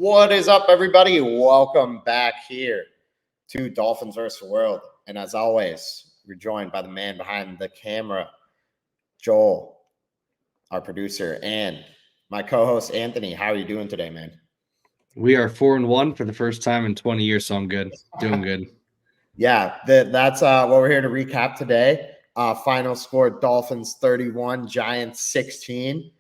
What is up, everybody? Welcome back here to Dolphins vs. the World. And as always, we're joined by the man behind the camera, Joel, our producer, and my co-host, Anthony. How are you doing today, man? We are 4-1 for the first time in 20 years, so I'm good. Doing good. Yeah, that's what we're here to recap today. Final score, Dolphins 31, Giants 16.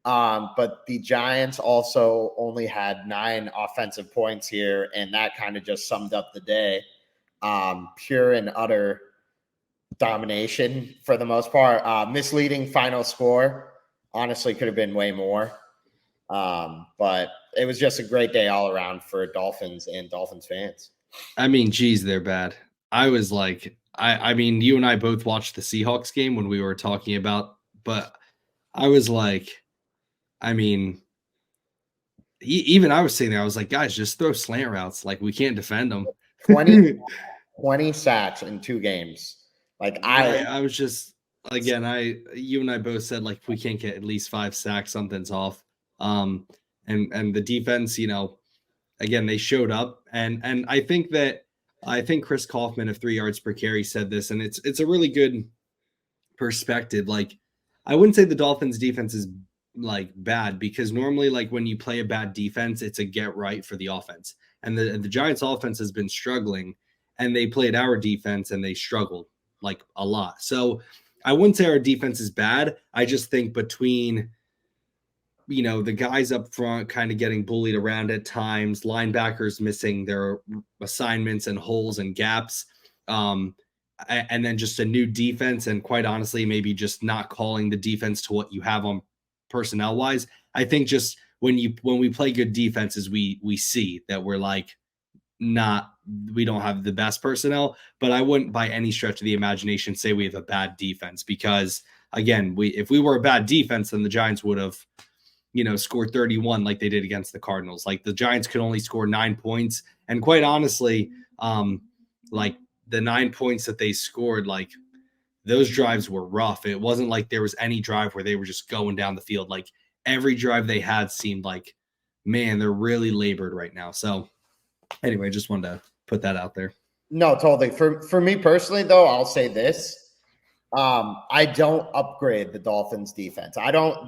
But the Giants also only had 9 offensive points here, and that kind of just summed up the day. Pure and utter domination for the most part. Misleading final score. Honestly, could have been way more. But it was just a great day all around for Dolphins and Dolphins fans. I mean, geez, they're bad. I was like, I mean, you and I both watched the Seahawks game when we were talking about, but I was like, I mean, even I was sitting there, I was like, guys, just throw slant routes. Like, we can't defend them. 20 sacks in 2 games. Like I was just, again, you and I both said, like, if we can't get at least 5 sacks, something's off. And the defense, again, they showed up, and I think Chris Kaufman of 3 yards per carry said this, and it's a really good perspective. Like, I wouldn't say the Dolphins defense is like bad, because normally, like, when you play a bad defense, it's a get right for the offense, and the Giants offense has been struggling, and they played our defense and they struggled like a lot. So I wouldn't say our defense is bad. I just think between the guys up front kind of getting bullied around at times, linebackers missing their assignments and holes and gaps, and then just a new defense, and quite honestly, maybe just not calling the defense to what you have on personnel wise. I think just when we play good defenses, we see that we're like we don't have the best personnel, but I wouldn't by any stretch of the imagination say we have a bad defense, because again, if we were a bad defense, then the Giants would have scored 31 like they did against the Cardinals. Like, the Giants could only score 9 points. And quite honestly, like, the 9 points that they scored, like, those drives were rough. It wasn't like there was any drive where they were just going down the field. Like, every drive they had seemed like, man, they're really labored right now. So anyway, just wanted to put that out there. No, totally. For me personally, though, I'll say this. I don't upgrade the Dolphins defense.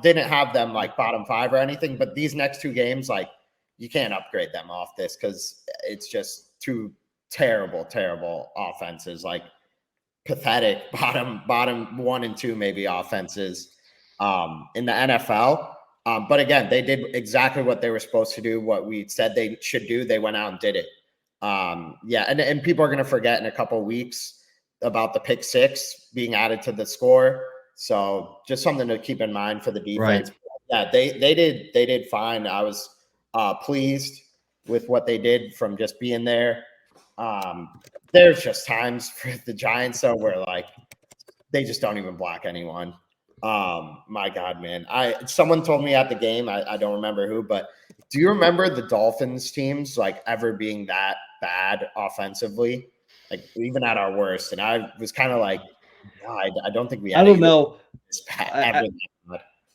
Didn't have them like bottom 5 or anything, but these next 2 games, like, you can't upgrade them off this, because it's just 2 terrible offenses, like pathetic bottom 1 and 2 maybe offenses in the NFL. But again, they did exactly what they were supposed to do, what we said they should do. They went out and did it. And people are going to forget in a couple of weeks about the pick 6 being added to the score. So just something to keep in mind for the defense. Right. Yeah, they did fine. I was pleased with what they did from just being there. There's just times for the Giants, though, where like they just don't even block anyone. My God, man. Someone told me at the game, I don't remember who, but do you remember the Dolphins teams like ever being that bad offensively? Like, even at our worst, and I was kind of like, no, I don't think we had. I don't know.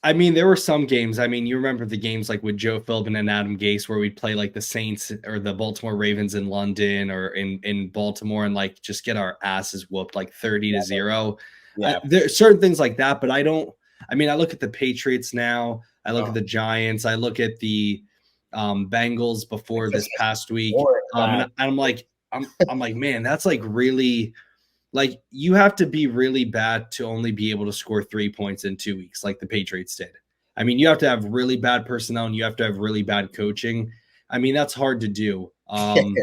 I mean, there were some games. I mean, you remember the games like with Joe Philbin and Adam Gase, where we'd play like the Saints or the Baltimore Ravens in London or in Baltimore, and like just get our asses whooped like 30-0. Yeah. There are certain things like that, but I look at the Patriots now. I look at the Giants. I look at the Bengals before this past week, and I'm like, man, that's like really, like, you have to be really bad to only be able to score 3 points in 2 weeks like the Patriots did. I mean, you have to have really bad personnel, and you have to have really bad coaching. I mean, that's hard to do. Again,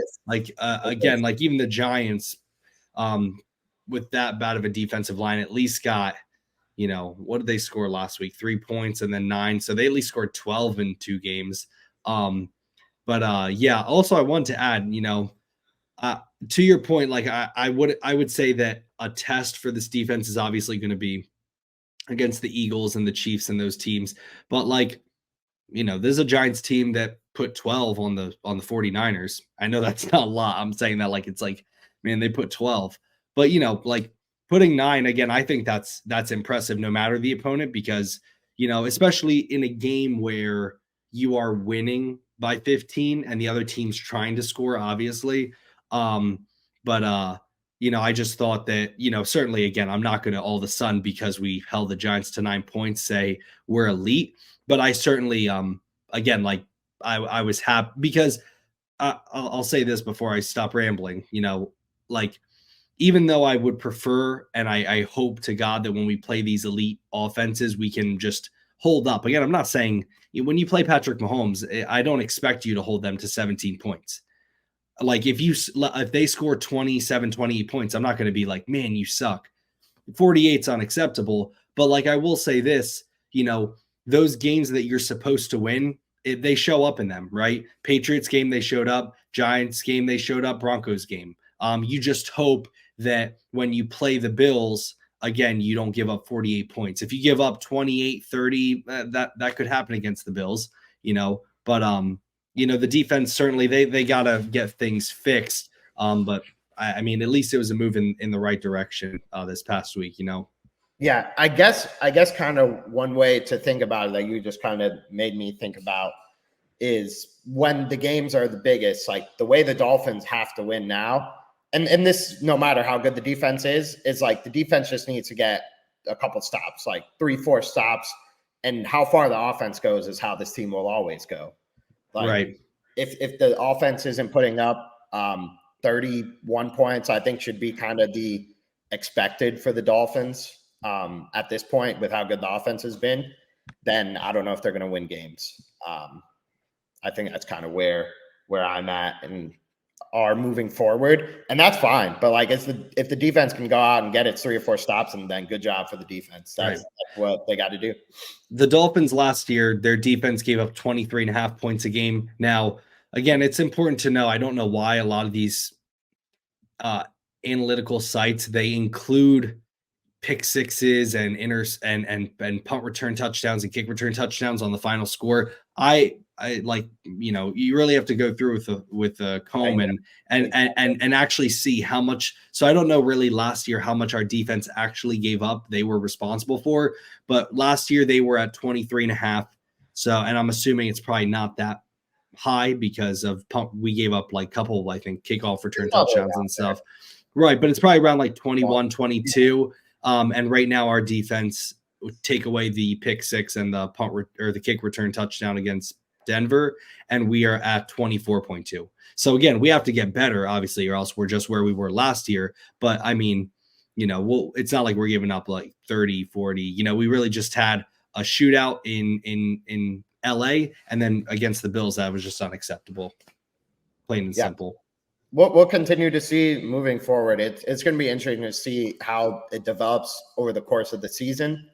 like even the Giants, with that bad of a defensive line, at least got, what did they score last week? 3 points and then 9. So they at least scored 12 in 2 games. Yeah, also I wanted to add, to your point, like I would say that a test for this defense is obviously going to be against the Eagles and the Chiefs and those teams. But like, there's a Giants team that put 12 on the 49ers. I know that's not a lot. I'm saying that like it's like, man, they put 12. But like putting 9 again, I think that's impressive no matter the opponent, because especially in a game where you are winning by 15 and the other team's trying to score, obviously. But I just thought that, certainly, again, I'm not going to all of a sudden, because we held the Giants to 9 points, say we're elite. But I certainly, again, like I was happy because I'll say this before I stop rambling, like, even though I would prefer, and I hope to God that when we play these elite offenses, we can just hold up. Again, I'm not saying when you play Patrick Mahomes, I don't expect you to hold them to 17 points. Like if they score 27, 28 points, I'm not going to be like, man, you suck. 48 is unacceptable. But like, I will say this, those games that you're supposed to win, they show up in them, right? Patriots game, they showed up. Giants game, they showed up. Broncos game. You just hope that when you play the Bills, again, you don't give up 48 points. If you give up 28, 30, that could happen against the Bills, but the defense, certainly they got to get things fixed. But I mean, at least it was a move in the right direction this past week, Yeah, I guess kind of one way to think about it that you just kind of made me think about is when the games are the biggest, like the way the Dolphins have to win now. And this, no matter how good the defense is like the defense just needs to get a couple stops, like 3-4 stops. And how far the offense goes is how this team will always go. Like, right. If the offense isn't putting up 31 points, I think should be kind of the expected for the Dolphins at this point with how good the offense has been, then I don't know if they're going to win games. I think that's kind of where I'm at and are moving forward, and that's fine. But like, if the defense can go out and get its 3 or 4 stops, and then good job for the defense. That's what they got to do. The Dolphins last year, their defense gave up 23.5 points a game. Now, again, it's important to know, I don't know why a lot of these analytical sites, they include pick sixes and and punt return touchdowns and kick return touchdowns on the final score. I like, you really have to go through with a comb and actually see how much. So I don't know really last year how much our defense actually gave up. They were responsible for, but last year they were at 23.5. So, and I'm assuming it's probably not that high because of we gave up like a couple, I think, kickoff return touchdowns and stuff. Right. But it's probably around like 21, 22. And right now our defense would take away the pick six and the punt or the kick return touchdown against Denver, and we are at 24.2. So again, we have to get better, obviously, or else we're just where we were last year. But I mean, it's not like we're giving up like 30, 40. We really just had a shootout in LA, and then against the Bills, that was just unacceptable. Plain and simple. We'll continue to see moving forward. It's going to be interesting to see how it develops over the course of the season.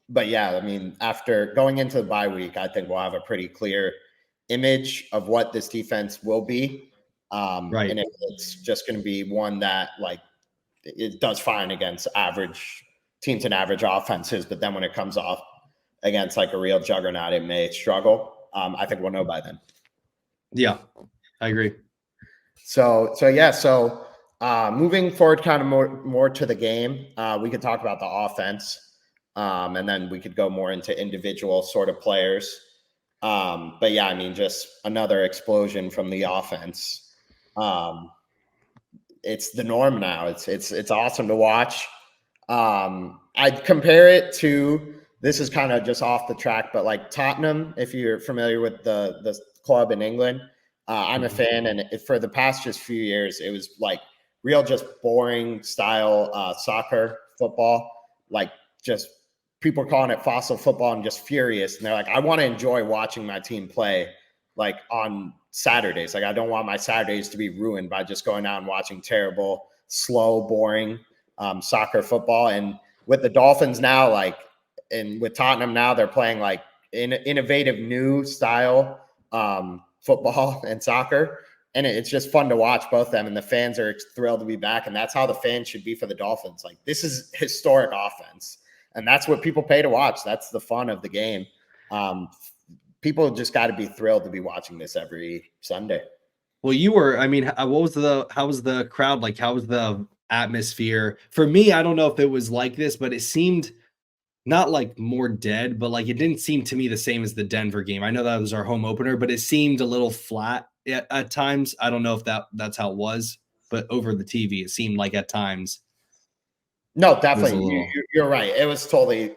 But yeah, I mean, after going into the bye week, I think we'll have a pretty clear image of what this defense will be. Right. And if it's just going to be one that like it does fine against average teams and average offenses, but then when it comes off against like a real juggernaut, it may struggle. I think we'll know by then. Yeah, I agree. So moving forward, kind of more to the game, we could talk about the offense. And then we could go more into individual sort of players. But yeah, I mean, just another explosion from the offense. It's the norm now. It's awesome to watch. I'd compare it to, this is kind of just off the track, but like Tottenham, if you're familiar with the club in England, I'm a fan. And for the past just few years, it was like real, just boring style soccer, football, like just people calling it fossil football and just furious. And they're like, I want to enjoy watching my team play like on Saturdays. Like, I don't want my Saturdays to be ruined by just going out and watching terrible, slow, boring soccer football. And with the Dolphins now, like, and with Tottenham now, they're playing like innovative new style football and soccer. And it's just fun to watch both of them. And the fans are thrilled to be back. And that's how the fans should be for the Dolphins. Like, this is historic offense. And that's what people pay to watch. That's the fun of the game. People just got to be thrilled to be watching this every Sunday. Well, how was the crowd like? How was the atmosphere? For me, I don't know if it was like this, but it seemed not like more dead, but like it didn't seem to me the same as the Denver game. I know that was our home opener, but it seemed a little flat at times. I don't know if that's how it was, but over the TV, it seemed like at times No, it was a definitely. little You're right. It was totally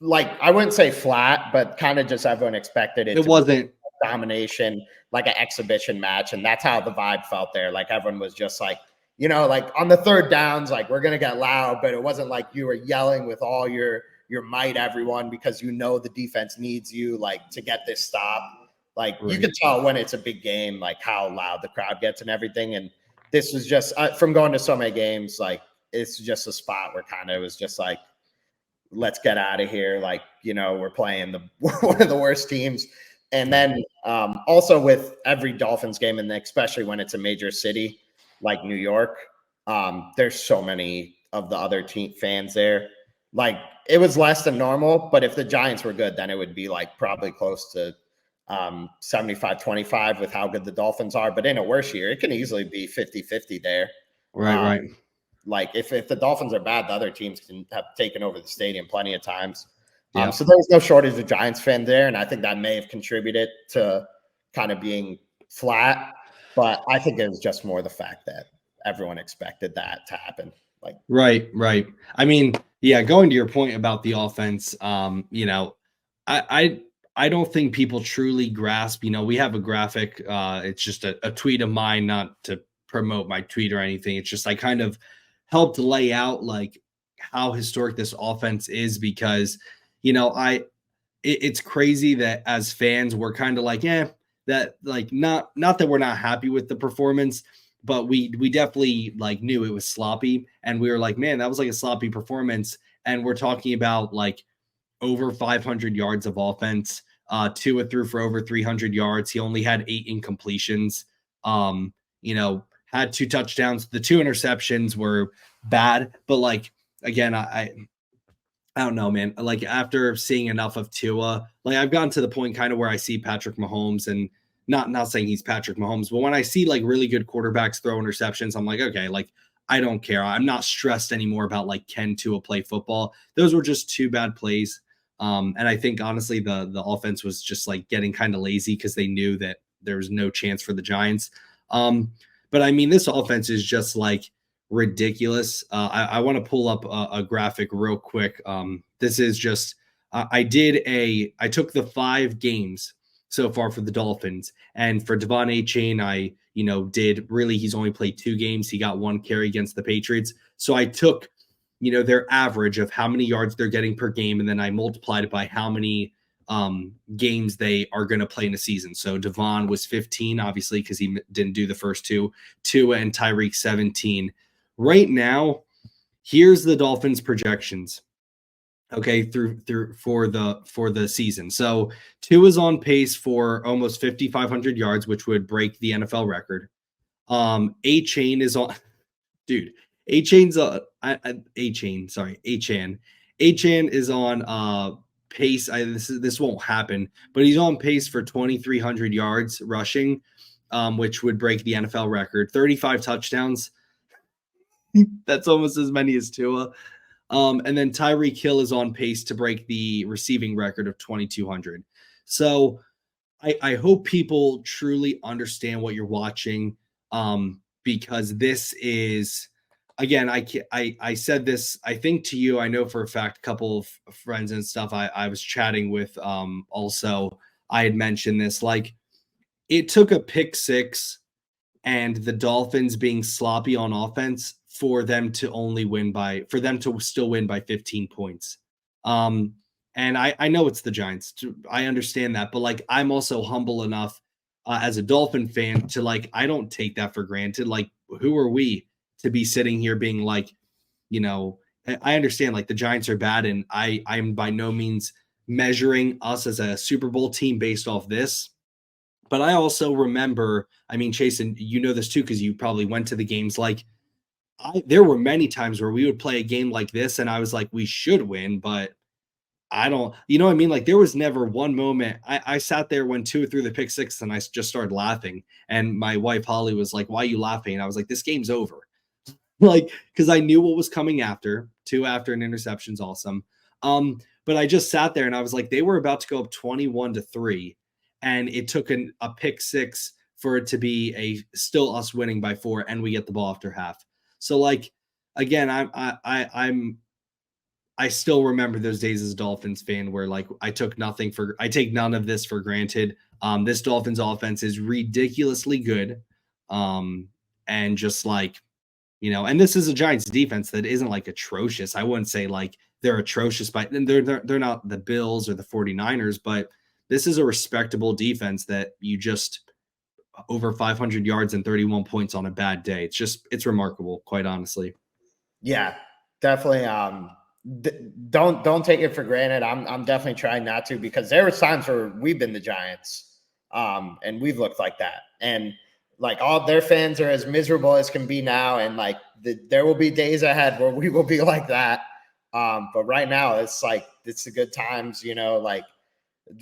like, I wouldn't say flat, but kind of just everyone expected it it to be wasn't domination, like an exhibition match. And that's how the vibe felt there. Like everyone was just like, like on the third downs, like we're gonna get loud, but it wasn't like you were yelling with all your might, everyone, because the defense needs you like to get this stop. Like you can tell when it's a big game, like how loud the crowd gets and everything. And this was just from going to so many games, like it's just a spot where kind of it was just like, let's get out of here. Like, we're playing one of the worst teams. And then also with every Dolphins game, and especially when it's a major city like New York, there's so many of the other team fans there. Like it was less than normal, but if the Giants were good, then it would be like probably close to 75-25 with how good the Dolphins are. But in a worse year, it can easily be 50-50 there. right. Like if the Dolphins are bad, the other teams can have taken over the stadium plenty of times. Yeah. So there's no shortage of Giants fans there, and I think that may have contributed to kind of being flat. But I think it was just more the fact that everyone expected that to happen. Like Right. I mean, yeah, going to your point about the offense, I don't think people truly grasp, we have a graphic, it's just a tweet of mine, not to promote my tweet or anything. It's just I kind of helped lay out like how historic this offense is because, it's crazy that as fans we're kind of like, that like not that we're not happy with the performance, but we definitely like knew it was sloppy, and we were like, man, that was like a sloppy performance. And we're talking about like over 500 yards of offense. Tua threw for over 300 yards. He only had 8 incompletions. Had 2 touchdowns. The 2 interceptions were bad, but like again, I don't know, man. Like after seeing enough of Tua, like I've gotten to the point kind of where I see Patrick Mahomes, and not saying he's Patrick Mahomes, but when I see like really good quarterbacks throw interceptions, I'm like, okay, like I don't care. I'm not stressed anymore about like can Tua play football. Those were just 2 bad plays. And I think honestly the offense was just like getting kind of lazy because they knew that there was no chance for the Giants. But I mean, this offense is just like ridiculous. I want to pull up a graphic real quick. This is just I took the 5 games so far for the Dolphins, and for Devon A-Chain, he's only played 2 games. He got 1 carry against the Patriots. So I took, their average of how many yards they're getting per game, and then I multiplied it by how many games they are going to play in a season. So Devon was 15, obviously, because he didn't do the first 2. Tua and Tyreek 17. Right now, here's the Dolphins projections. Okay, through for the season. So Tua is on pace for almost 5,500 yards, which would break the NFL record. A-Chain is on, dude. A-Chain's A-Chain. Sorry, A-Chan. A-Chan is on pace. This won't happen, but he's on pace for 2,300 yards rushing, which would break the NFL record. 35 touchdowns. That's almost as many as Tua. And then Tyreek Hill is on pace to break the receiving record of 2,200. So I hope people truly understand what you're watching, because this is, again, I said this, I think to you, I know for a fact, a couple of friends and stuff I was chatting with, also, I had mentioned this, like it took a pick 6 and the Dolphins being sloppy on offense for them to still win by 15 points. And I know it's the Giants. I understand that, but like I'm also humble enough as a Dolphin fan to like I don't take that for granted. Like who are we to be sitting here being like, I understand like the Giants are bad, and I'm by no means measuring us as a Super Bowl team based off this. But I also remember, I mean, Chase, and you know this too, because you probably went to the games. Like, there were many times where we would play a game like this, and I was like, we should win, but I don't, you know what I mean? Like, there was never one moment. I sat there when Tua threw the pick 6, and I just started laughing. And my wife, Holly, was like, why are you laughing? And I was like, this game's over. Like, because I knew what was coming after. 2 after an interception's awesome. But I just sat there and I was like, they were about to go up 21-3, and it took a pick six for it to be still us winning by 4, and we get the ball after half. So like, again, I still remember those days as a Dolphins fan where like I take none of this for granted. This Dolphins offense is ridiculously good. And just like, and this is a Giants defense that isn't like atrocious. I wouldn't say like they're atrocious, but they're not the Bills or the 49ers, but this is a respectable defense that you just over 500 yards and 31 points on a bad day. It's remarkable, quite honestly. Yeah, definitely. Don't take it for granted. I'm definitely trying not to, because there was times where we've been the Giants, and we've looked like that, and like all their fans are as miserable as can be now, and like there will be days ahead where we will be like that. But right now it's like it's the good times, like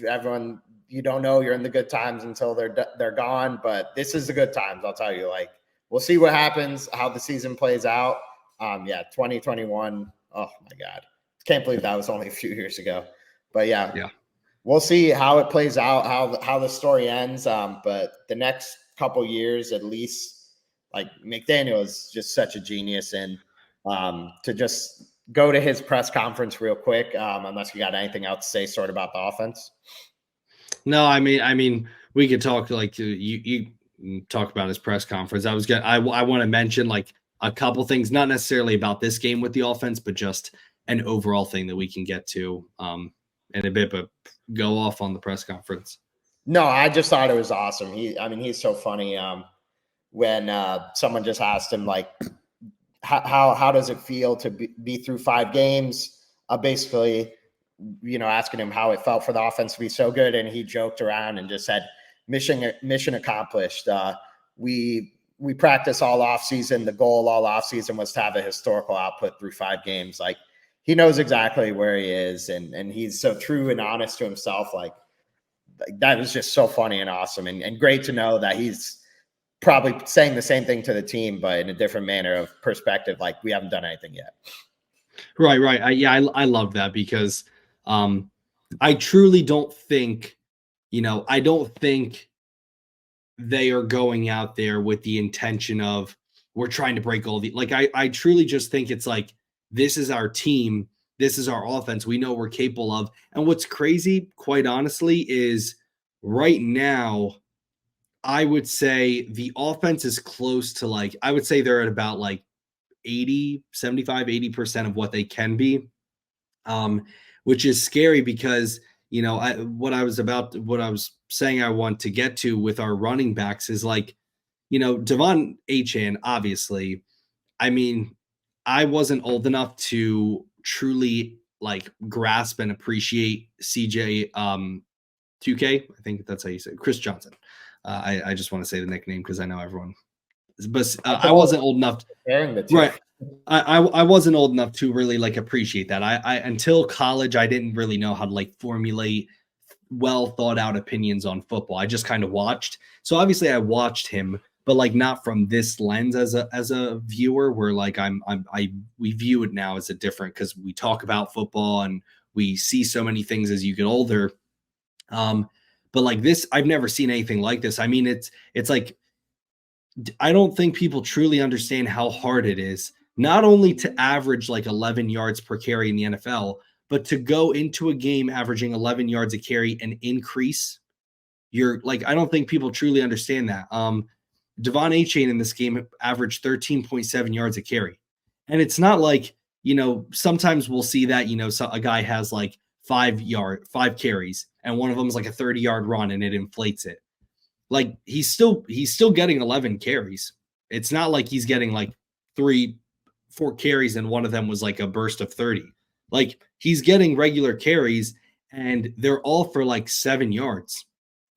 everyone. You don't know you're in the good times until they're gone, but this is the good times. I'll tell you. Like we'll see what happens, how the season plays out. 2021. Oh my God. Can't believe that was only a few years ago. But yeah. We'll see how it plays out, how the story ends. But the next couple years, at least, like McDaniel is just such a genius. And to just go to his press conference real quick, unless you got anything else to say sort of about the offense. No, I mean, we could talk like you talk about his press conference. I want to mention like a couple things, not necessarily about this game with the offense, but just an overall thing that we can get to in a bit, but go off on the press conference. No, I just thought it was awesome. He's so funny. When someone just asked him like, how does it feel to be through 5 games? Basically, asking him how it felt for the offense to be so good. And he joked around and just said, mission accomplished. We practice all off season. The goal all off season was to have a historical output through 5 games. Like he knows exactly where he is. And he's so true and honest to himself. Like that was just so funny and awesome. And great to know that he's probably saying the same thing to the team, but in a different manner of perspective. Like we haven't done anything yet. Right. I love that because I truly don't think, I don't think they are going out there with the intention of we're trying to break all the, like, I truly just think it's like, this is our team. This is our offense. We know we're capable of. And what's crazy, quite honestly, is right now, I would say the offense is close to like, I would say they're at about like 80% of what they can be, which is scary because, what I was saying I want to get to with our running backs is like, Devon Achane, obviously, I wasn't old enough to truly like grasp and appreciate CJ 2K. I think that's how you say it. Chris Johnson. I just want to say the nickname because I know everyone. But I wasn't old enough. Right. I wasn't old enough to really like appreciate that. I until college, I didn't really know how to like formulate well thought out opinions on football. I just kind of watched. So obviously I watched him, but like not from this lens as a viewer where like we view it now as a different, because we talk about football and we see so many things as you get older. But like this, I've never seen anything like this. It's like, I don't think people truly understand how hard it is, not only to average like 11 yards per carry in the NFL, but to go into a game averaging 11 yards a carry and increase. I don't think people truly understand that. Devon Achane in this game averaged 13.7 yards a carry. And it's not like, sometimes we'll see that, a guy has like 5 carries and one of them is like a 30-yard run and it inflates it. Like he's still getting 11 carries. It's not like he's getting like 3-4 carries and one of them was like a burst of 30. Like he's getting regular carries and they're all for like 7 yards.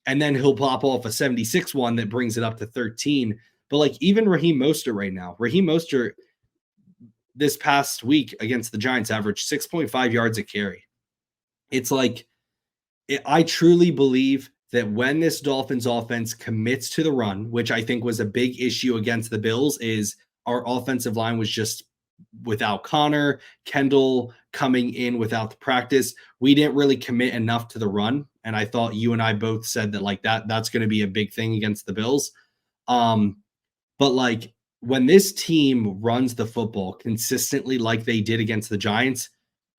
And then he'll pop off a 76 one that brings it up to 13. But like even Raheem Mostert right now, this past week against the Giants averaged 6.5 yards a carry. It's like, I truly believe that when this Dolphins offense commits to the run, which I think was a big issue against the Bills, is our offensive line was just without Connor, Kendall coming in without the practice, we didn't really commit enough to the run. And I thought you and I both said that like that's going to be a big thing against the Bills. But like when this team runs the football consistently like they did against the Giants,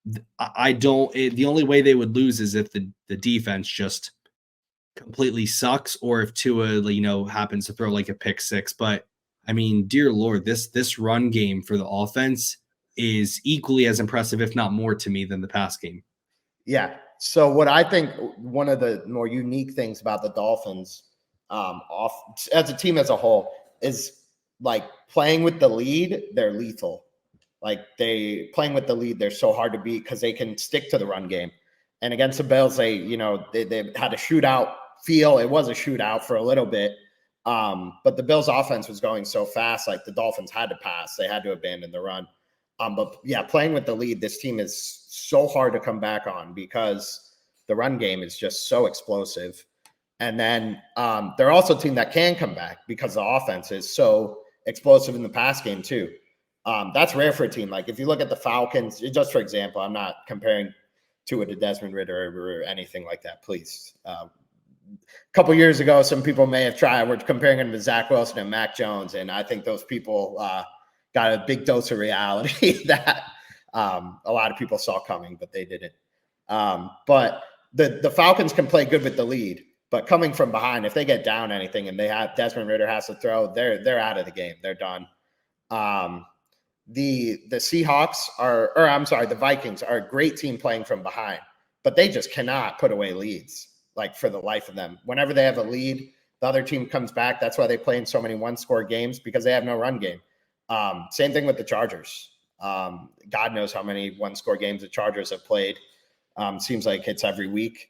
the only way they would lose is if the defense just completely sucks or if Tua, happens to throw like a pick six. But I mean, dear Lord, this run game for the offense is equally as impressive, if not more to me than the pass game. Yeah. So what I think one of the more unique things about the Dolphins off as a team as a whole is like playing with the lead, they're lethal. Like playing with the lead, they're so hard to beat because they can stick to the run game. And against the Bills, they had a shootout feel. It was a shootout for a little bit. But the Bills offense was going so fast, like the Dolphins had to pass. They had to abandon the run. But yeah, playing with the lead, this team is so hard to come back on because the run game is just so explosive. And then they're also a team that can come back because the offense is so explosive in the pass game too. That's rare for a team. Like if you look at the Falcons, just for example, I'm not comparing Tua to Desmond Ridder or anything like that, please. A couple years ago, some people may have tried. We're comparing him to Zach Wilson and Mac Jones, and I think those people got a big dose of reality that a lot of people saw coming, but they didn't. But the Falcons can play good with the lead, but coming from behind, if they get down anything and Desmond Ridder has to throw, they're out of the game. They're done. The Seahawks the Vikings are a great team playing from behind, but they just cannot put away leads, like for the life of them. Whenever they have a lead, the other team comes back. That's why they play in so many one-score games, because they have no run game. Same thing with the Chargers. God knows how many one-score games the Chargers have played. Seems like it's every week.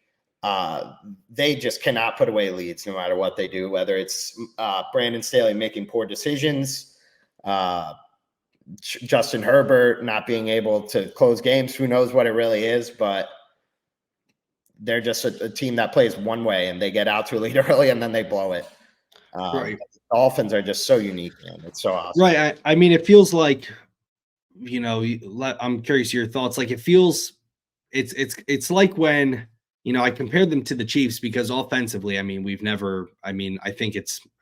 They just cannot put away leads no matter what they do, whether it's Brandon Staley making poor decisions, Justin Herbert not being able to close games. Who knows what it really is, but they're just a team that plays one way and they get out to a lead early and then they blow it. Right. The Dolphins are just so unique, man. It's so awesome. Right. I mean, it feels like, I'm curious your thoughts. Like it feels, it's like when, I compared them to the Chiefs because offensively, I mean, I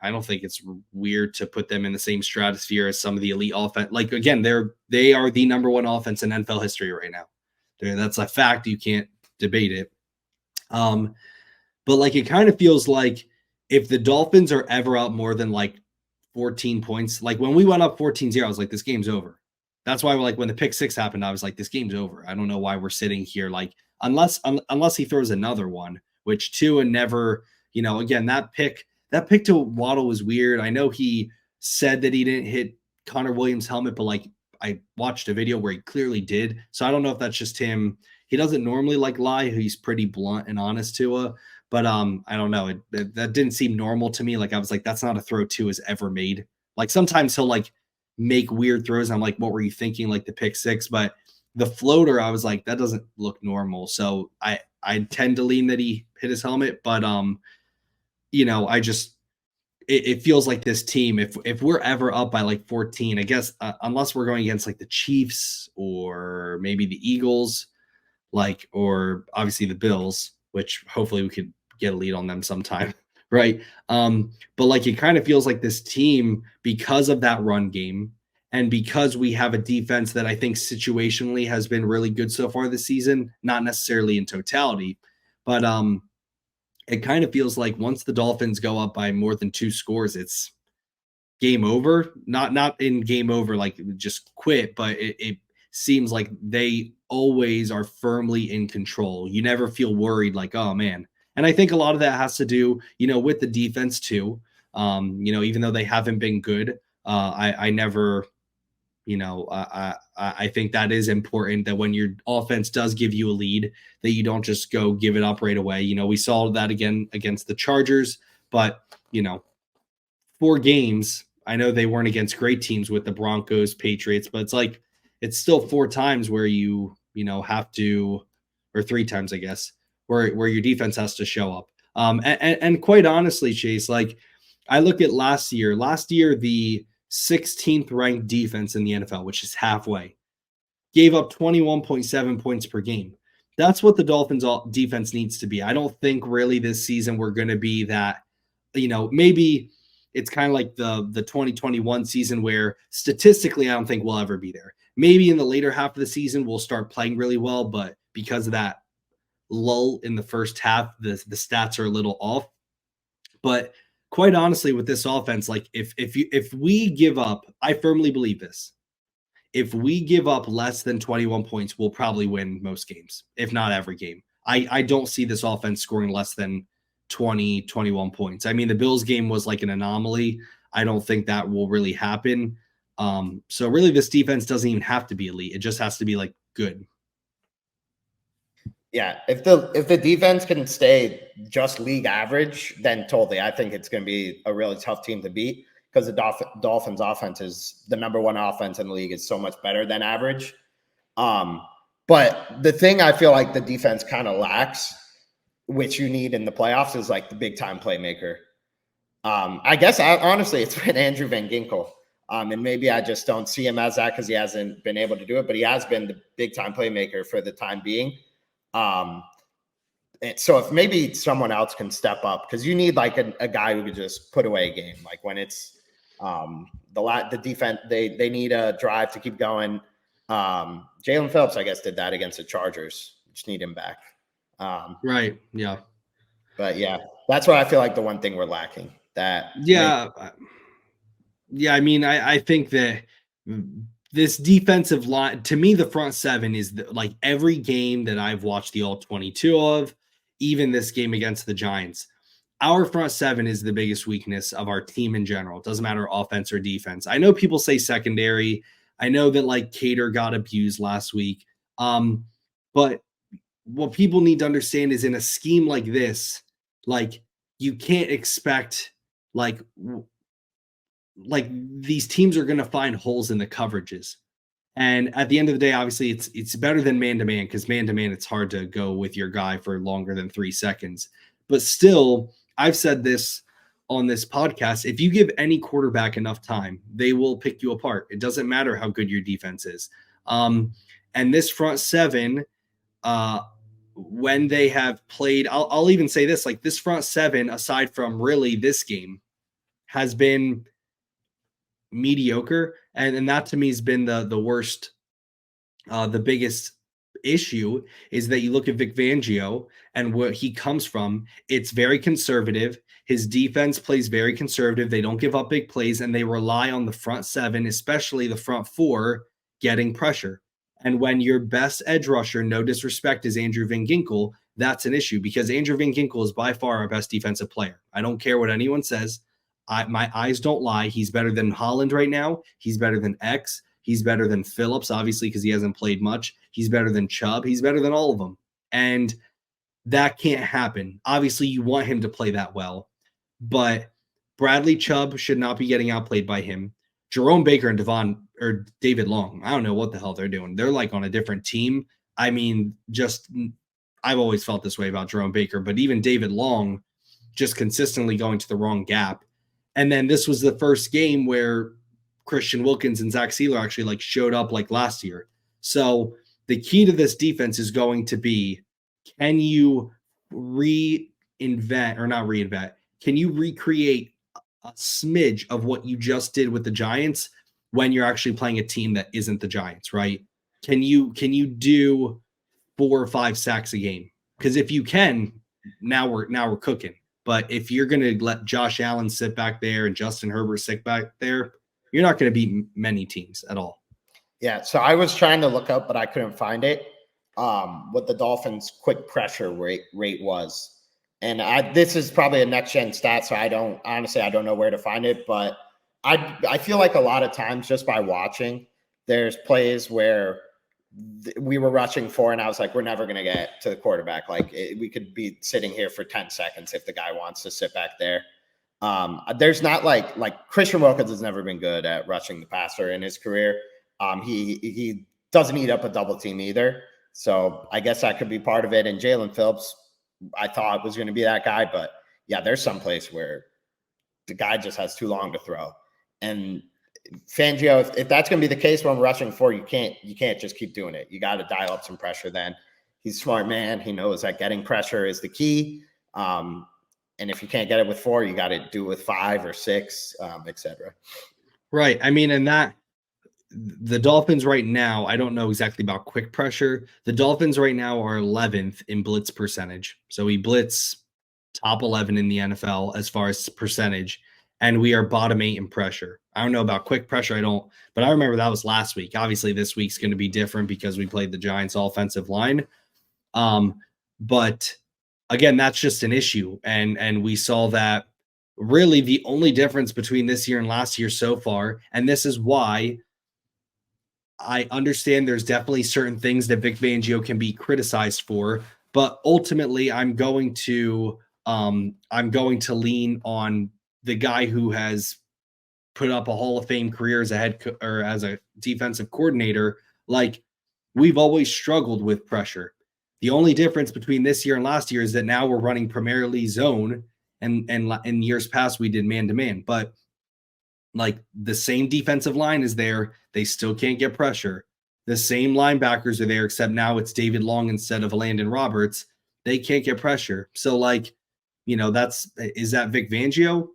don't think it's weird to put them in the same stratosphere as some of the elite offense. Like, again, they are the number one offense in NFL history right now. That's a fact. You can't debate it. But like, it kind of feels like if the Dolphins are ever up more than like 14 points, like when we went up 14-0, I was like, this game's over. That's why, like, when the pick six happened, I was like, this game's over. I don't know why we're sitting here. Like, unless he throws another one, which Tua never, again, that pick to Waddle was weird. I know he said that he didn't hit Connor Williams' helmet, but like I watched a video where he clearly did. So I don't know if that's just him. He doesn't normally like lie. He's pretty blunt and honest, Tua. But I don't know. That didn't seem normal to me. Like I was like, that's not a throw Tua's ever made. Like sometimes he'll like make weird throws. And I'm like, what were you thinking? Like the pick six, but the floater, I was like, that doesn't look normal. So I tend to lean that he hit his helmet, but it feels like this team, if we're ever up by like 14, I guess, unless we're going against like the Chiefs or maybe the Eagles, or obviously the Bills, which hopefully we could get a lead on them sometime. Right. But like, it kind of feels like this team, because of that run game, and because we have a defense that I think situationally has been really good so far this season, not necessarily in totality, but it kind of feels like once the Dolphins go up by more than 2 scores, it's game over. Not in game over, like just quit, but it seems like they always are firmly in control. You never feel worried like, oh man. And I think a lot of that has to do, with the defense too. Even though they haven't been good, I never, I think that is important, that when your offense does give you a lead, that you don't just go give it up right away. We saw that again against the Chargers, but 4 games, I know they weren't against great teams with the Broncos, Patriots, but it's like, it's still 4 times where you have to, or 3 times, I guess, where your defense has to show up. And quite honestly, Chase, like I look at last year, the 16th ranked defense in the NFL, which is halfway. Gave up 21.7 points per game. That's what the Dolphins defense needs to be. I don't think really this season we're going to be that, maybe it's kind of like the 2021 season where statistically I don't think we'll ever be there. Maybe in the later half of the season we'll start playing really well, but because of that lull in the first half, the stats are a little off. But quite honestly, with this offense, like if we give up, I firmly believe this. If we give up less than 21 points, we'll probably win most games, if not every game. I don't see this offense scoring less than 20, 21 points. I mean, the Bills game was like an anomaly. I don't think that will really happen. So really this defense doesn't even have to be elite. It just has to be like good. Yeah, if the defense can stay just league average, then totally, I think it's going to be a really tough team to beat because the Dolphins offense is the number one offense in the league. Is so much better than average. But the thing I feel like the defense kind of lacks, which you need in the playoffs, is like the big time playmaker. I guess honestly, it's been Andrew Van Ginkel. And maybe I just don't see him as that because he hasn't been able to do it, but he has been the big time playmaker for the time being. And so if maybe someone else can step up, because you need like a guy who could just put away a game. Like when it's the defense, they need a drive to keep going. Jalen Phillips, I guess, did that against the Chargers. Just need him back. Right. Yeah. But yeah, that's what I feel like the one thing we're lacking. Yeah. I mean, I think that this defensive line, to me, the front seven is like every game that I've watched the all 22 of, even this game against the Giants, our front seven is the biggest weakness of our team in general. It doesn't matter offense or defense. I know people say secondary. I know that like Cater got abused last week. But what people need to understand is in a scheme like this, like you can't expect like these teams are going to find holes in the coverages. And at the end of the day, obviously it's better than man-to-man because man-to-man, it's hard to go with your guy for longer than 3 seconds. But still, I've said this on this podcast, if you give any quarterback enough time, they will pick you apart. It doesn't matter how good your defense is. And this front seven, when they have played, I'll even say this, like this front seven, aside from really this game, has been mediocre, and that to me has been the worst. The biggest issue is that you look at Vic Fangio and where he comes from. It's very conservative. His defense plays very conservative. They don't give up big plays, and they rely on the front seven, especially the front four, getting pressure. And when your best edge rusher, no disrespect, is Andrew Van Ginkel, that's an issue because Andrew Van Ginkel is by far our best defensive player. I don't care what anyone says. My eyes don't lie. He's better than Holland right now. He's better than X. He's better than Phillips, obviously, because he hasn't played much. He's better than Chubb. He's better than all of them. And that can't happen. Obviously, you want him to play that well. But Bradley Chubb should not be getting outplayed by him. Jerome Baker and David Long, I don't know what the hell they're doing. They're like on a different team. I mean, I've always felt this way about Jerome Baker, but even David Long just consistently going to the wrong gap. And then this was the first game where Christian Wilkins and Zach Sealer actually like showed up like last year. So the key to this defense is going to be, can you can you recreate a smidge of what you just did with the Giants when you're actually playing a team that isn't the Giants, right? Can you do 4 or 5 sacks a game? Because if you can, now we're cooking. But if you're going to let Josh Allen sit back there and Justin Herbert sit back there, you're not going to beat many teams at all. Yeah, so I was trying to look up, but I couldn't find it. What the Dolphins' quick pressure rate was, and this is probably a next gen stat, so I don't know where to find it. But I feel like a lot of times just by watching, there's plays where we were rushing for, and I was like, we're never going to get to the quarterback. Like we could be sitting here for 10 seconds if the guy wants to sit back there. There's not like Christian Wilkins has never been good at rushing the passer in his career. He doesn't eat up a double team either. So I guess that could be part of it. And Jalen Phillips, I thought was going to be that guy, but yeah, there's some place where the guy just has too long to throw. And Fangio, if that's going to be the case when rushing 4, you can't just keep doing it. You got to dial up some pressure. Then he's a smart man. He knows that getting pressure is the key. And if you can't get it with 4, you got to do it with 5 or 6, etc. Right. I mean, and that the Dolphins right now, I don't know exactly about quick pressure. The Dolphins right now are 11th in blitz percentage. So we blitz top 11 in the NFL as far as percentage, and we are bottom 8 in pressure. I don't know about quick pressure. I don't, but I remember that was last week. Obviously, this week's going to be different because we played the Giants offensive line. But again, that's just an issue. And we saw that really the only difference between this year and last year so far, and this is why I understand there's definitely certain things that Vic Fangio can be criticized for, but ultimately I'm going to lean on the guy who has put up a Hall of Fame career as a or as a defensive coordinator. Like, we've always struggled with pressure. The only difference between this year and last year is that now we're running primarily zone, and in years past we did man to man, but like the same defensive line is there. They still can't get pressure. The same linebackers are there, except now it's David Long instead of Landon Roberts. They can't get pressure. So, like, is that Vic Fangio?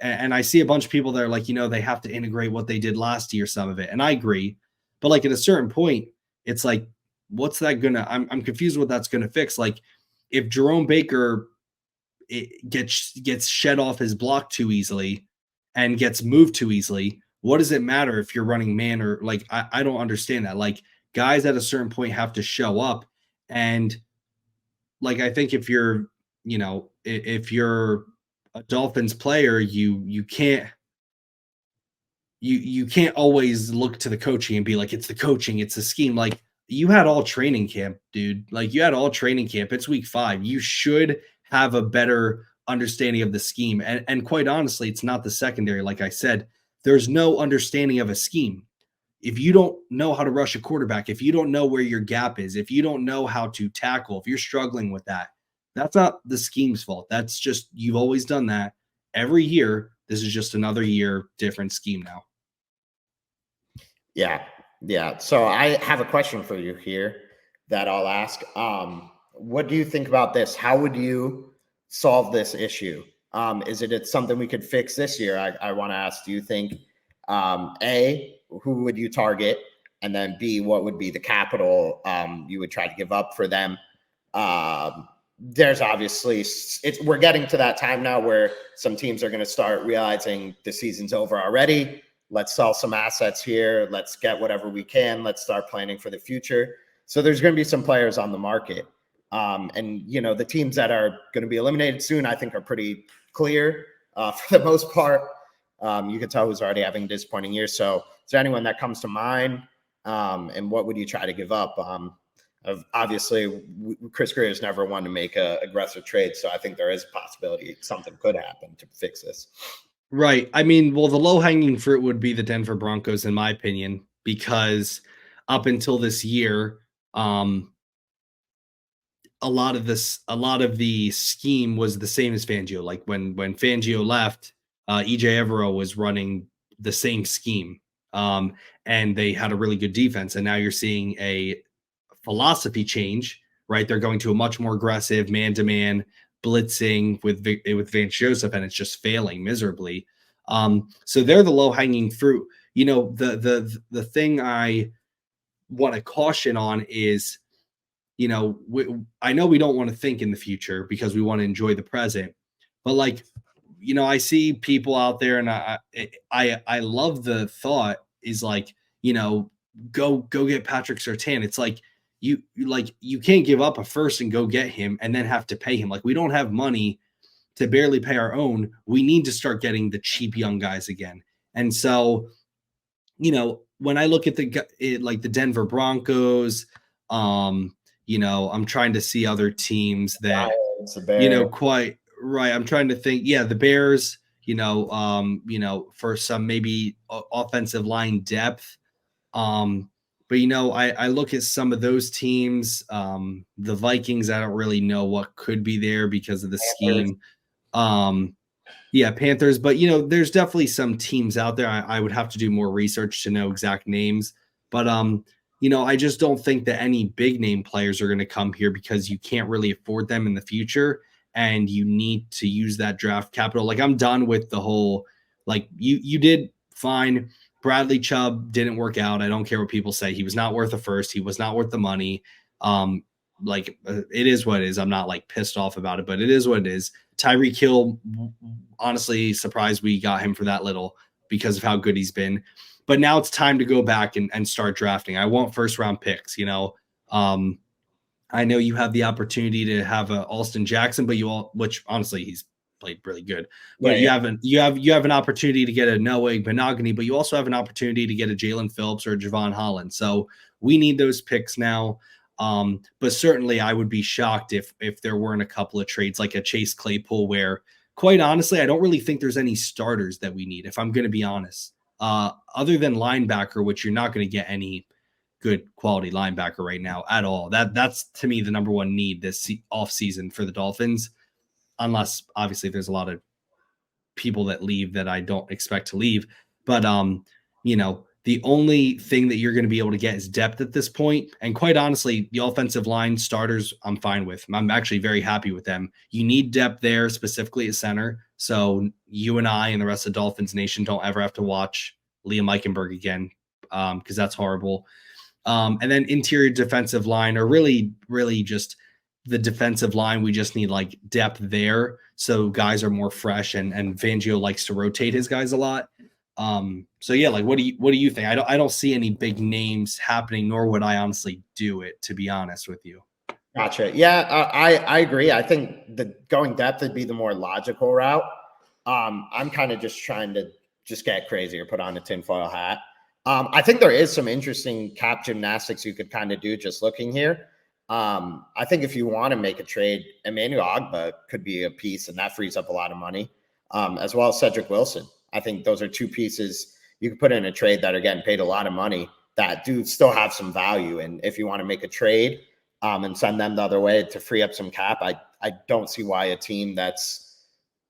And I see a bunch of people that are like, they have to integrate what they did last year, some of it. And I agree. But like at a certain point, it's like, what's that gonna? I'm confused what that's gonna fix. Like, if Jerome Baker gets shed off his block too easily and gets moved too easily, what does it matter if you're running man or like, I don't understand that. Like, guys at a certain point have to show up. And like, I think if you're a Dolphins player, you can't always look to the coaching and be like, it's the coaching, it's the scheme. Like, you had all training camp, dude. Like, you had all training camp. It's week 5. You should have a better understanding of the scheme. And quite honestly, it's not the secondary. Like I said, there's no understanding of a scheme. If you don't know how to rush a quarterback, if you don't know where your gap is, if you don't know how to tackle, if you're struggling with that, that's not the scheme's fault. That's just, you've always done that every year. This is just another year, different scheme now. Yeah. Yeah. So I have a question for you here that I'll ask. What do you think about this? How would you solve this issue? Is it something we could fix this year? I want to ask, do you think, A, who would you target? And then B, what would be the capital you would try to give up for them? There's obviously, we're getting to that time now where some teams are going to start realizing the season's over already. Let's sell some assets here. Let's get whatever we can. Let's start planning for the future. So there's going to be some players on the market. And, the teams that are going to be eliminated soon, I think, are pretty clear for the most part. You can tell who's already having a disappointing year. So is there anyone that comes to mind? And what would you try to give up? Obviously, Chris Greer has never wanted to make an aggressive trade. So I think there is a possibility something could happen to fix this. Right. I mean, well, the low-hanging fruit would be the Denver Broncos, in my opinion, because up until this year, a lot of the scheme was the same as Fangio. Like when Fangio left, EJ Evero was running the same scheme, and they had a really good defense. And now you're seeing a philosophy change, right? They're going to a much more aggressive man-to-man blitzing with Vance Joseph, and it's just failing miserably. So they're the low-hanging fruit. The thing I want to caution on is, I know we don't want to think in the future because we want to enjoy the present, but like, I see people out there, and I love the thought is like, go get Patrick Surtain. It's like, you can't give up a first and go get him and then have to pay him. Like, we don't have money to barely pay our own. We need to start getting the cheap young guys again. And so, when I look at the Denver Broncos, I'm trying to see other teams that, quite right. I'm trying to think. Yeah, the Bears, for some maybe offensive line depth. But I look at some of those teams, the Vikings, I don't really know what could be there because of the scheme. Yeah, Panthers. But, there's definitely some teams out there. I would have to do more research to know exact names. But, I just don't think that any big name players are going to come here because you can't really afford them in the future. And you need to use that draft capital. Like, I'm done with the whole, like, you did fine. Bradley Chubb didn't work out. I don't care what people say. He was not worth a first. He was not worth the money. It is what it is. I'm not like pissed off about it, but it is what it is. Tyreek Hill, honestly, surprised we got him for that little because of how good he's been. But now it's time to go back and start drafting. I want first round picks. I know you have the opportunity to have a Alston Jackson, which honestly he's played really good. But Yeah. you have an opportunity to get a Noah Benogany, but you also have an opportunity to get a Jalen Phillips or a Javon Holland. So we need those picks now. But certainly I would be shocked if there weren't a couple of trades like a Chase Claypool, where quite honestly, I don't really think there's any starters that we need, if I'm going to be honest, other than linebacker, which you're not going to get any good quality linebacker right now at all. That's to me the number one need this off season for the Dolphins, unless obviously there's a lot of people that leave that I don't expect to leave. But the only thing that you're going to be able to get is depth at this point. And quite honestly, the offensive line starters, I'm fine with. I'm actually very happy with them. You need depth there, specifically at center. So you and I and the rest of Dolphins Nation don't ever have to watch Liam Eichenberg again, because that's horrible. And then interior defensive line, or really, really just the defensive line. We just need like depth there, so guys are more fresh. And Fangio likes to rotate his guys a lot. So yeah, like what do you think? I don't see any big names happening, nor would I honestly do it, to be honest with you. Gotcha. Yeah, I agree. I think the going depth would be the more logical route. I'm kind of just trying to just get crazy or put on a tinfoil hat. I think there is some interesting cap gymnastics you could kind of do just looking here. I think if you want to make a trade, Emmanuel Ogbah could be a piece, and that frees up a lot of money, as well as Cedric Wilson. I think those are two pieces you could put in a trade that are getting paid a lot of money that do still have some value. And if you want to make a trade and send them the other way to free up some cap, I don't see why a team that's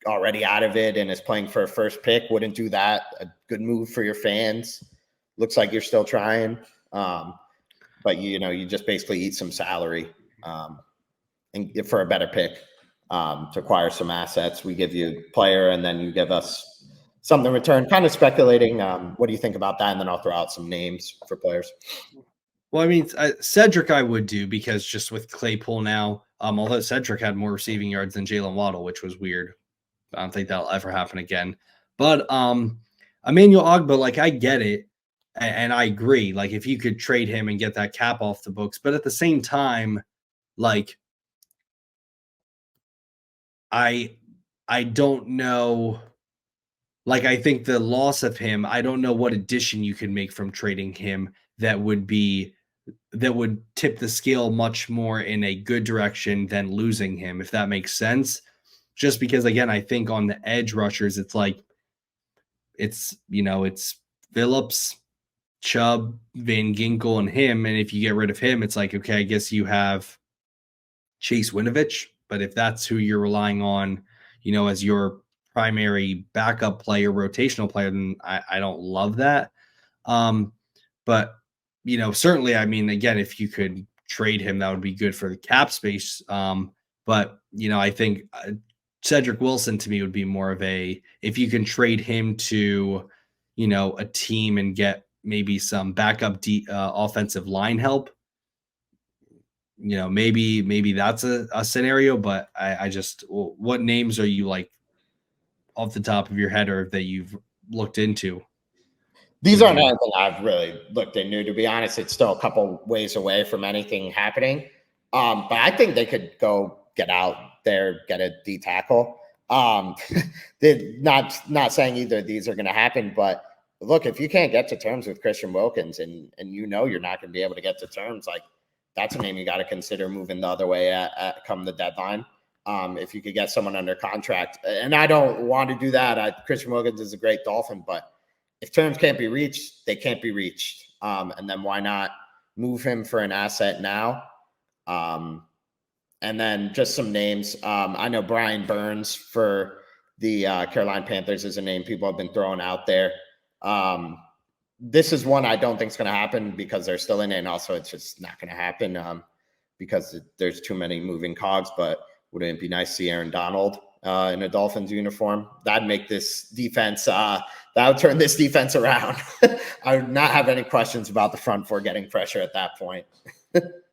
already out of it and is playing for a first pick wouldn't do that. A good move for your fans. Looks like you're still trying. But you just basically eat some salary and for a better pick to acquire some assets. We give you a player and then you give us something in return. Kind of speculating. What do you think about that? And then I'll throw out some names for players. Well, I mean, Cedric I would do, because just with Claypool now, although Cedric had more receiving yards than Jalen Waddle, which was weird. I don't think that'll ever happen again. But Emmanuel Ogbah, like, I get it. And I agree. Like, if you could trade him and get that cap off the books, but at the same time, like, I don't know. Like, I think the loss of him, I don't know what addition you could make from trading him that would tip the scale much more in a good direction than losing him, if that makes sense. Just because, again, I think on the edge rushers, it's like, it's Phillips, Chubb, Van Ginkel, and him. And if you get rid of him, it's like, okay, I guess you have Chase Winovich. But if that's who you're relying on, as your primary backup player, rotational player, then I don't love that. But, certainly, I mean, again, if you could trade him, that would be good for the cap space. But, I think Cedric Wilson to me would be more of if you can trade him to, a team and get maybe some backup offensive line help, maybe that's a scenario. But I just, what names are you like off the top of your head or that you've looked into? These aren't anything I've really looked into. To be honest, it's still a couple ways away from anything happening. But I think they could go get out there, get a D tackle. They're not saying either of these are going to happen, but look, if you can't get to terms with Christian Wilkins and you're not going to be able to get to terms, like, that's a name you got to consider moving the other way at come the deadline. If you could get someone under contract, and I don't want to do that. Christian Wilkins is a great Dolphin, but if terms can't be reached, they can't be reached. And then why not move him for an asset now? And then just some names. I know Brian Burns for the Carolina Panthers is a name people have been throwing out there. This is one I don't think is going to happen because they're still in it, and also it's just not going to happen because there's too many moving cogs. But wouldn't it be nice to see Aaron Donald in a Dolphins uniform? That'd make this defense, that would turn this defense around. I would not have any questions about the front four getting pressure at that point.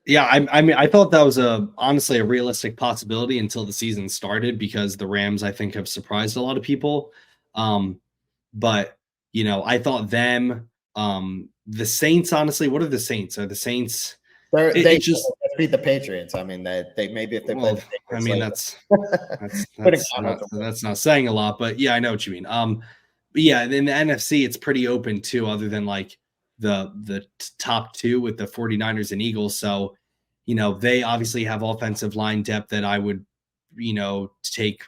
Yeah, I mean, I thought that was honestly a realistic possibility until the season started because the Rams, I think, have surprised a lot of people. But I thought them, the Saints. Honestly, what are the Saints? Are the Saints? They just beat the Patriots. I mean, they maybe if they play the Patriots. I mean, that's not saying a lot, but yeah, I know what you mean. But yeah, in the NFC, it's pretty open too, other than like the top two with the 49ers and Eagles. So, they obviously have offensive line depth that I would, take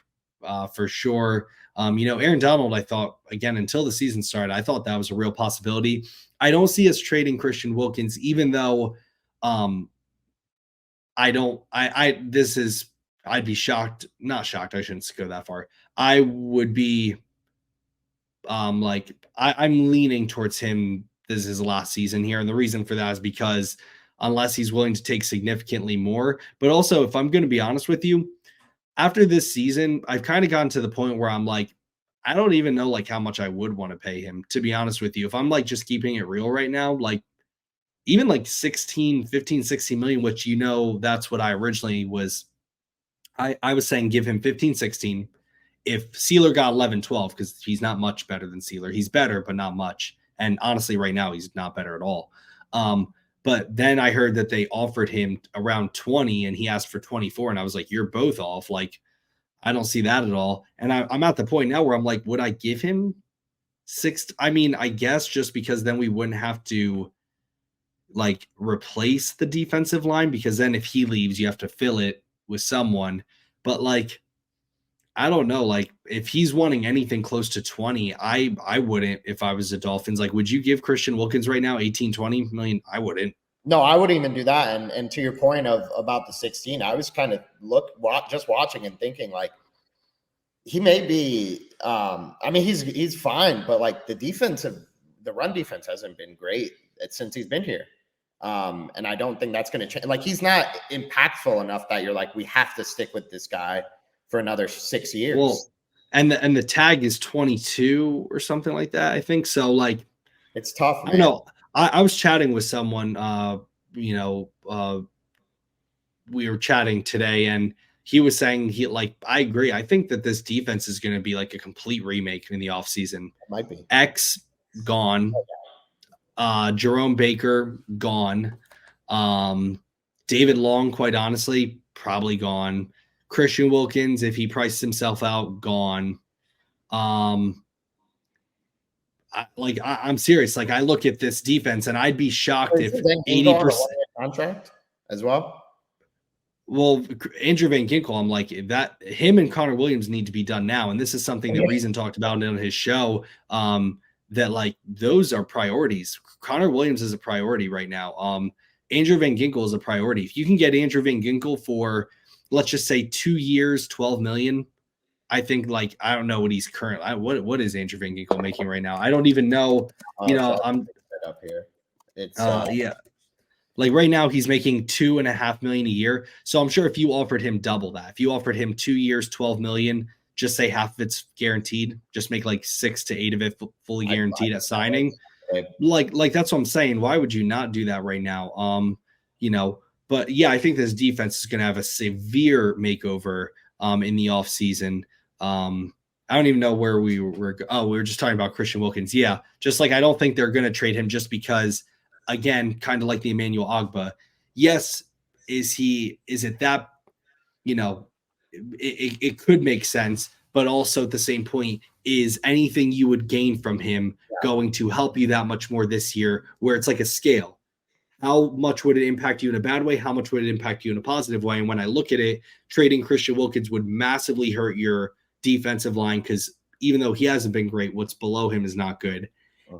for sure. Aaron Donald, I thought, again, until the season started, I thought that was a real possibility. I don't see us trading Christian Wilkins, even though I'd be shocked, not shocked. I shouldn't go that far. I would be I'm leaning towards him. This is his last season here. And the reason for that is because unless he's willing to take significantly more, but also if I'm going to be honest with you, after this season, I've kind of gotten to the point where I'm like, I don't even know like how much I would want to pay him, to be honest with you. If I'm like just keeping it real right now, like even like 16 million, which that's what I originally was. I was saying give him 15, 16. If Sealer got 11, 12, because he's not much better than Sealer. He's better, but not much. And honestly, right now, he's not better at all. But then I heard that they offered him around 20 and he asked for 24. And I was like, you're both off. Like, I don't see that at all. And I'm at the point now where I'm like, would I give him 6? I mean, I guess just because then we wouldn't have to like replace the defensive line, because then if he leaves, you have to fill it with someone. But like, I don't know. Like if he's wanting anything close to 20, I wouldn't. If I was the Dolphins, like, would you give Christian Wilkins right now 18, 20 million? I wouldn't. No, I wouldn't even do that. And to your point about the 16, I was kind of just watching and thinking like he may be. I mean, he's fine, but like the run defense hasn't been great since he's been here. And I don't think that's going to change. Like he's not impactful enough that you're like, we have to stick with this guy for another 6 years. Well, and the tag is 22 or something like that, I think. So like, it's tough, man. I don't know. I was chatting with someone, we were chatting today and he was saying I agree. I think that this defense is going to be like a complete remake in the offseason. It might be. X gone. Jerome Baker gone. David Long, quite honestly, probably gone. Christian Wilkins, if he priced himself out, gone. I'm serious. Like I look at this defense and I'd be shocked if 80% contract as well. Well, Andrew Van Ginkel, I'm like that. Him and Connor Williams need to be done now, and this is something that Reason talked about on his show. That like those are priorities. Connor Williams is a priority right now. Andrew Van Ginkel is a priority. If you can get Andrew Van Ginkel for, let's just say 2 years, 12 million, I think like, I don't know what he's what is Andrew Van Ginkel making right now? I don't even know, I'm up here. It's yeah. Like right now he's making $2.5 million a year. So I'm sure if you offered him double that, if you offered him 2 years, 12 million, just say half of it's guaranteed, just make like 6 to 8 of it fully guaranteed at signing. Like that's what I'm saying. Why would you not do that right now? But yeah, I think this defense is going to have a severe makeover in the offseason. I don't even know where we were. We were just talking about Christian Wilkins. Yeah. Just like, I don't think they're going to trade him just because, again, kind of like the Emmanuel Ogbah. Yes. Is it that, it could make sense, but also at the same point, is anything you would gain from him going to help you that much more this year, where it's like a scale? How much would it impact you in a bad way? How much would it impact you in a positive way? And when I look at it, trading Christian Wilkins would massively hurt your defensive line, because even though he hasn't been great, what's below him is not good.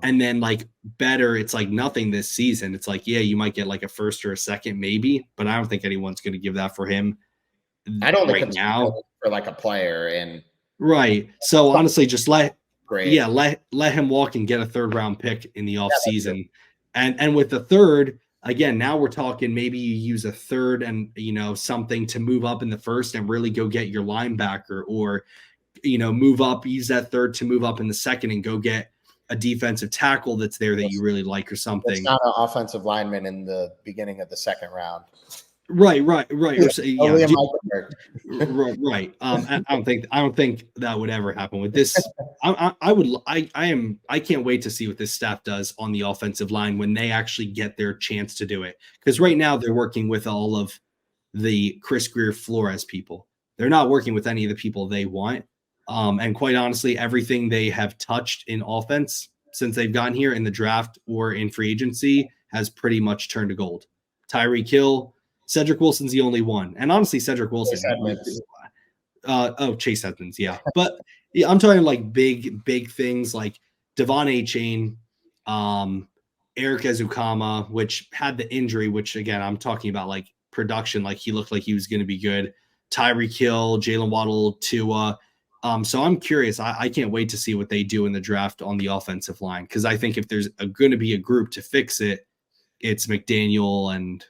And then like better, it's like nothing this season. It's like, yeah, you might get like a first or a second maybe, but I don't think anyone's going to give that for him. I don't right now for like a player. And Right. So honestly, just Great. let him walk and get a 3rd round pick in the Yeah, that's true. offseason. And with the 3rd, again, now we're talking maybe you use a 3rd and something to move up in the 1st and really go get your linebacker, or move up, use that 3rd to move up in the 2nd and go get a defensive tackle that's there that you really like or It's something. not an offensive lineman in the beginning of the 2nd round. Right. Or say, Only a do, Michelberg. right. I don't think that would ever happen with this. I can't wait to see what this staff does on the offensive line when they actually get their chance to do it. Because right now they're working with all of the Chris Greer Flores people. They're not working with any of the people they want. And quite honestly, everything they have touched in offense since they've gotten here in the draft or in free agency has pretty much turned to gold. Tyreek Hill, Cedric Wilson's the only one. And honestly, Cedric Wilson was Chase Edmonds, yeah. But yeah, I'm talking like big things like Devon Achane, Eric Ezukama, which had the injury, which again, I'm talking about like production, like he looked like he was going to be good. Tyreek Hill, Jalen Waddle, Tua. So I'm curious. I can't wait to see what they do in the draft on the offensive line, because I think if there's going to be a group to fix it, it's McDaniel and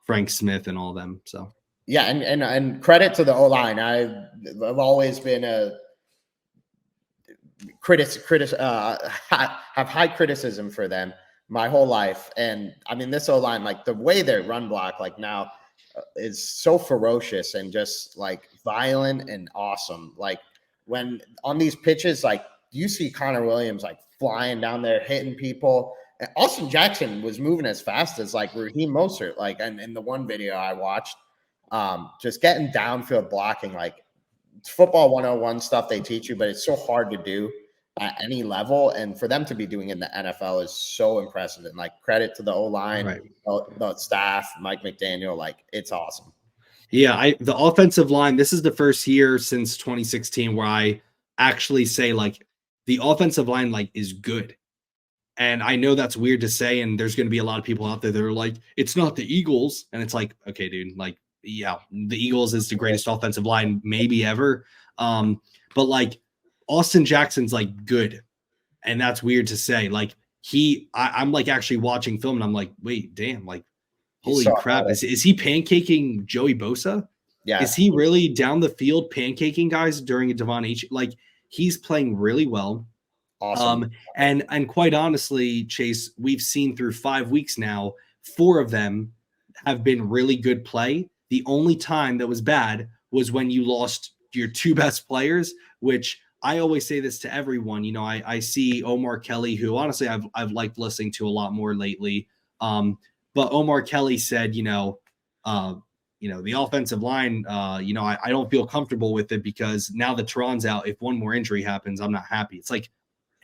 Frank Smith and all of them. So yeah, and credit to the O-line. I've always been a have high criticism for them my whole life. And I mean, this O-line, like the way they run block, like now is so ferocious and just like violent and awesome. Like when on these pitches, like you see Connor Williams like flying down there, hitting people. And Austin Jackson was moving as fast as like Raheem Mostert, like and in the one video I watched, just getting downfield blocking, like it's football 101 stuff they teach you, but it's so hard to do at any level. And for them to be doing in the NFL is so impressive. And like credit to the O-line, right. the staff, Mike McDaniel, like it's awesome. Yeah, the offensive line, this is the first year since 2016 where I actually say like the offensive line like is good. And I know that's weird to say, and there's going to be a lot of people out there that are like, it's not the Eagles. And it's like, okay, dude, like, yeah, the Eagles is the greatest offensive line maybe ever. But like Austin Jackson's like good. And that's weird to say. Like I'm like actually watching film and I'm like, wait, damn, like, holy crap. Is he pancaking Joey Bosa? Yeah. Is he really down the field pancaking guys during a Devon H? Like he's playing really well. Awesome. And quite honestly, Chase, we've seen through 5 weeks now, 4 of them have been really good play. The only time that was bad was when you lost your 2 best players, which I always say this to everyone. I see Omar Kelly, who honestly I've liked listening to a lot more lately. But Omar Kelly said, the offensive line, I don't feel comfortable with it because now that Teron's out, if one more injury happens, I'm not happy. It's like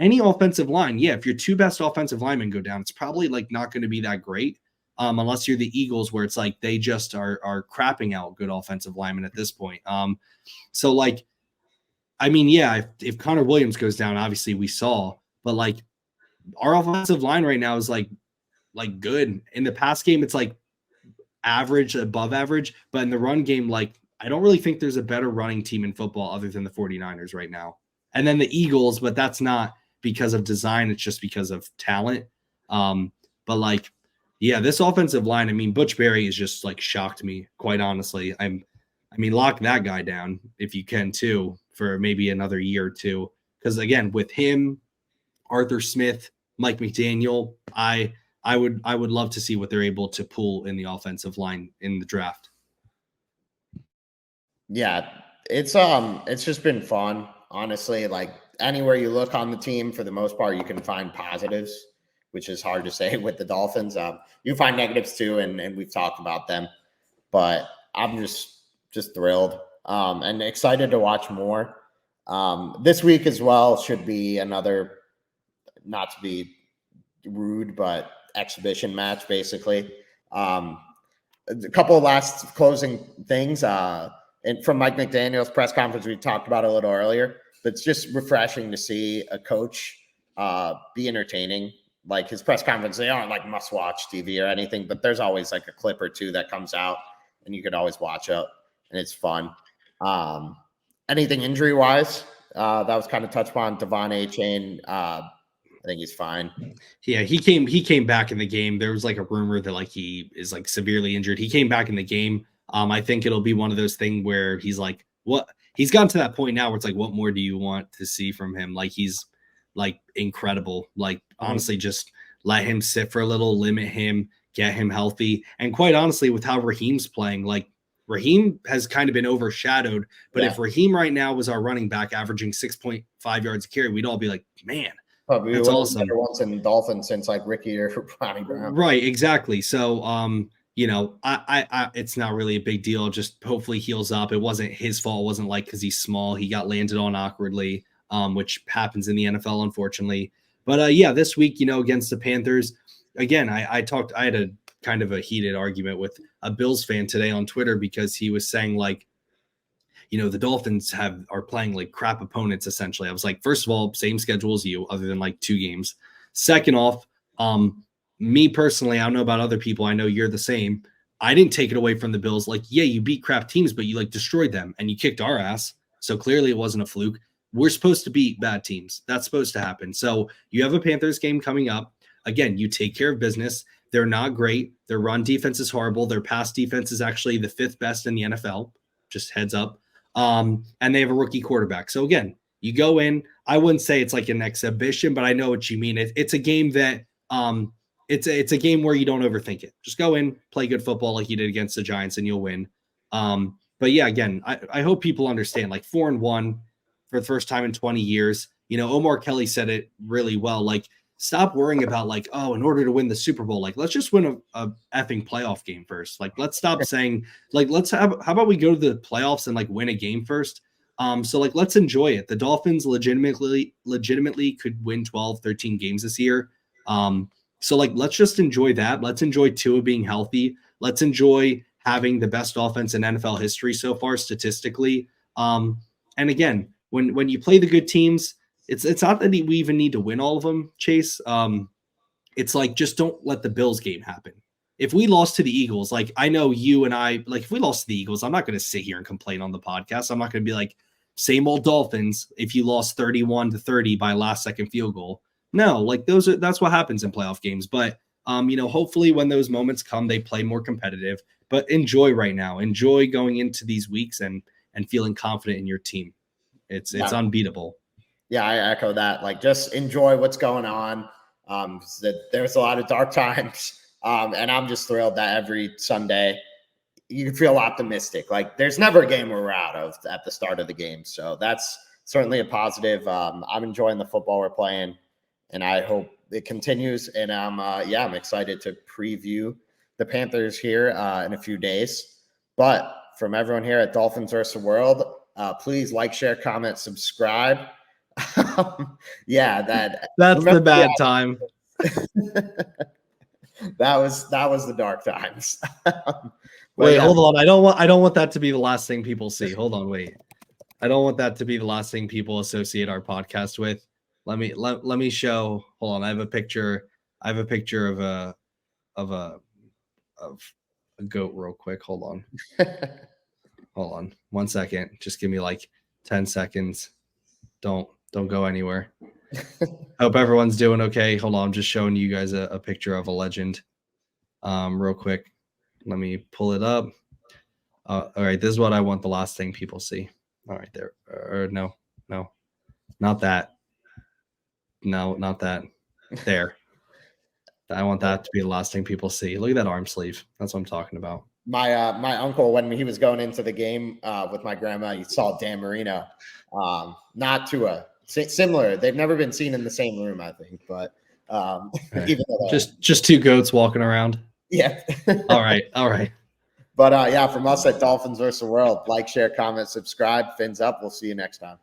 any offensive line. Yeah, if your 2 best offensive linemen go down, it's probably like not going to be that great. Unless you're the Eagles, where it's like they just are crapping out good offensive linemen at this point. So like, I mean, yeah, if Connor Williams goes down, obviously we saw, but like our offensive line right now is like good. In the pass game, it's like average, above average, but in the run game, like I don't really think there's a better running team in football other than the 49ers right now. And then the Eagles, but that's not because of design, it's just because of talent. But like, yeah, this offensive line, I mean, Butch Berry has just like shocked me, quite honestly. I mean, lock that guy down if you can too for maybe another year or two. Because again, with him, Arthur Smith, Mike McDaniel, I would love to see what they're able to pull in the offensive line in the draft. Yeah, it's just been fun, honestly. Like anywhere you look on the team, for the most part, you can find positives, which is hard to say with the Dolphins. You find negatives too, and we've talked about them. But I'm just thrilled and excited to watch more. This week as well should be another, not to be rude, but exhibition match, basically. A couple of last closing things. And from Mike McDaniel's press conference, we talked about a little earlier, but it's just refreshing to see a coach be entertaining. Like his press conference, they aren't like must-watch TV or anything, but there's always like a clip or two that comes out, and you could always watch it, and it's fun. anything injury wise, that was kind of touched upon. Devon A-Chain, I think he's fine. Yeah, he came back in the game. There was like a rumor that like he is like severely injured. He came back in the game. I think it'll be one of those things where he's like, what? He's gotten to that point now where it's like, what more do you want to see from him? Like he's like incredible. Like honestly, just let him sit for a little, limit him, get him healthy. And quite honestly, with how Raheem's playing, like Raheem has kind of been overshadowed. But if Raheem right now was our running back averaging 6.5 yards a carry, we'd all be like, man. Probably that's awesome. Once in Dolphins since like Ricky or Ronnie Brown. Right, exactly. So, I it's not really a big deal. Just hopefully heals up. It wasn't his fault. It wasn't like because he's small. He got landed on awkwardly, which happens in the NFL, unfortunately. But this week, against the Panthers, again, I had a kind of a heated argument with a Bills fan today on Twitter because he was saying like, the Dolphins are playing like crap opponents, essentially. I was like, first of all, same schedule as you, other than like 2 games. Second off, me personally, I don't know about other people. I know you're the same. I didn't take it away from the Bills. Like, yeah, you beat crap teams, but you like destroyed them and you kicked our ass. So clearly it wasn't a fluke. We're supposed to beat bad teams. That's supposed to happen. So you have a Panthers game coming up. Again, you take care of business. They're not great. Their run defense is horrible. Their pass defense is actually the 5th best in the NFL. Just heads up. And they have a rookie quarterback. So again, you go in, I wouldn't say it's like an exhibition, but I know what you mean. It's a game that it's a game where you don't overthink it. Just go in, play good football like you did against the Giants and you'll win. But yeah, again, I hope people understand like 4-1 for the first time in 20 years. Omar Kelly said it really well. Like, stop worrying about like, oh, in order to win the Super Bowl, like, let's just win a effing playoff game first. Like, let's stop saying like, how about we go to the playoffs and like win a game first? So like, let's enjoy it. The Dolphins legitimately could win 12, 13 games this year. So like, let's just enjoy that. Let's enjoy Tua being healthy. Let's enjoy having the best offense in NFL history so far statistically. And again, when you play the good teams, it's not that we even need to win all of them, Chase. It's like, just don't let the Bills game happen. If we lost to the Eagles, like I know you and I, like if we lost to the Eagles, I'm not going to sit here and complain on the podcast. I'm not going to be like, same old Dolphins if you lost 31-30 by last second field goal. No, like that's what happens in playoff games. But hopefully when those moments come, they play more competitive. But enjoy right now. Enjoy going into these weeks and feeling confident in your team. It's unbeatable. Yeah, I echo that. Like, just enjoy what's going on. There's a lot of dark times, and I'm just thrilled that every Sunday you can feel optimistic. Like, there's never a game we're out of at the start of the game, so that's certainly a positive. I'm enjoying the football we're playing, and I hope it continues. And I'm excited to preview the Panthers here in a few days. But from everyone here at Dolphins vs. the World, please like, share, comment, subscribe. That's the bad time. that was the dark times. Wait, hold on. I don't want that to be the last thing people see. Hold on, wait. I don't want that to be the last thing people associate our podcast with. Let me show. Hold on. I have a picture of a goat real quick. Hold on. Hold on. 1 second. Just give me like 10 seconds. Don't go anywhere. Hope everyone's doing okay. Hold on, I'm just showing you guys a picture of a legend. Real quick. Let me pull it up. All right, this is what I want the last thing people see. All right, there. No, not that. No, not that. There. I want that to be the last thing people see. Look at that arm sleeve. That's what I'm talking about. My uncle, when he was going into the game with my grandma, he saw Dan Marino. Not Tua. Similar. They've never been seen in the same room, I think. But even though just 2 goats walking around. Yeah. All right. But from us at Dolphins vs. the World, like, share, comment, subscribe. Fins up. We'll see you next time.